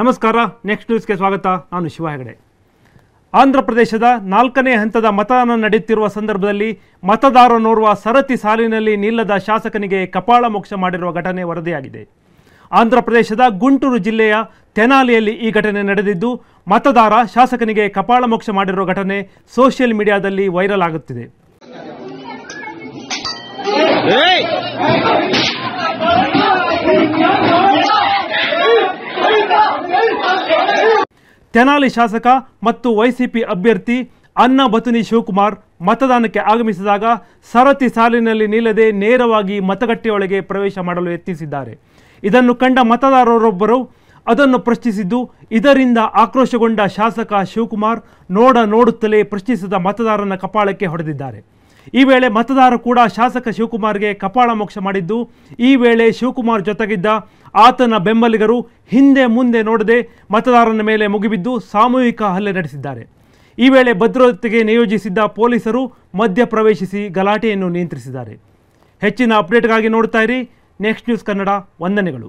ನಮಸ್ಕಾರ, ನೆಕ್ಸ್ಟ್ ನ್ಯೂಸ್ಗೆ ಸ್ವಾಗತ. ನಾನು ಶಿವ ಹೆಗಡೆ. ಆಂಧ್ರ ಪ್ರದೇಶದ 4ನೇ ಹಂತದ ಮತದಾನ ನಡೆಯುತ್ತಿರುವ ಸಂದರ್ಭದಲ್ಲಿ ಮತದಾರನೋರ್ವ ಸರತಿ ಸಾಲಿನಲ್ಲಿ ನಿಲ್ಲದ ಶಾಸಕನಿಗೆ ಕಪಾಳ ಮೋಕ್ಷ ಮಾಡಿರುವ ಘಟನೆ ವರದಿಯಾಗಿದೆ. ಆಂಧ್ರ ಪ್ರದೇಶದ ಗುಂಟೂರು ಜಿಲ್ಲೆಯ ತೆನಾಲಿಯಲ್ಲಿ ಈ ಘಟನೆ ನಡೆದಿದ್ದು, ಮತದಾರ ಶಾಸಕನಿಗೆ ಕಪಾಳ ಮೋಕ್ಷ ಮಾಡಿರುವ ಘಟನೆ ಸೋಷಿಯಲ್ ಮೀಡಿಯಾದಲ್ಲಿ ವೈರಲ್ ಆಗುತ್ತಿದೆ. ತೆನಾಲಿ ಶಾಸಕ ಮತ್ತು ವೈಸಿಪಿ ಅಭ್ಯರ್ಥಿ ಅನ್ನ ಬತುನಿ ಶಿವಕುಮಾರ್ ಮತದಾನಕ್ಕೆ ಆಗಮಿಸಿದಾಗ ಸರತಿ ಸಾಲಿನಲ್ಲಿ ನಿಲ್ಲದೆ ನೇರವಾಗಿ ಮತಗಟ್ಟೆಯೊಳಗೆ ಪ್ರವೇಶ ಮಾಡಲು ಯತ್ನಿಸಿದ್ದಾರೆ. ಇದನ್ನು ಕಂಡ ಮತದಾರರೊಬ್ಬರು ಅದನ್ನು ಪ್ರಶ್ನಿಸಿದ್ದು, ಇದರಿಂದ ಆಕ್ರೋಶಗೊಂಡ ಶಾಸಕ ಶಿವಕುಮಾರ್ ನೋಡುತ್ತಲೇ ಪ್ರಶ್ನಿಸಿದ ಮತದಾರನ ಕಪಾಳಕ್ಕೆ ಹೊಡೆದಿದ್ದಾರೆ. ಈ ವೇಳೆ ಮತದಾರ ಕೂಡ ಶಾಸಕ ಶಿವಕುಮಾರ್ಗೆ ಕಪಾಳ ಮೋಕ್ಷ ಮಾಡಿದ್ದು, ಈ ವೇಳೆ ಶಿವಕುಮಾರ್ ಜೊತೆಗಿದ್ದ ಆತನ ಬೆಂಬಲಿಗರು ಹಿಂದೆ ಮುಂದೆ ನೋಡದೆ ಮತದಾರನ ಮೇಲೆ ಮುಗಿಬಿದ್ದು ಸಾಮೂಹಿಕ ಹಲ್ಲೆ ನಡೆಸಿದ್ದಾರೆ. ಈ ವೇಳೆ ಭದ್ರತೆಗೆ ನಿಯೋಜಿಸಿದ್ದ ಪೊಲೀಸರು ಮಧ್ಯ ಪ್ರವೇಶಿಸಿ ಗಲಾಟೆಯನ್ನು ನಿಯಂತ್ರಿಸಿದ್ದಾರೆ. ಹೆಚ್ಚಿನ ಅಪ್ಡೇಟ್ಗಾಗಿ ನೋಡ್ತಾ ಇರಿ ನೆಕ್ಸ್ಟ್ ನ್ಯೂಸ್ ಕನ್ನಡ. ವಂದನೆಗಳು.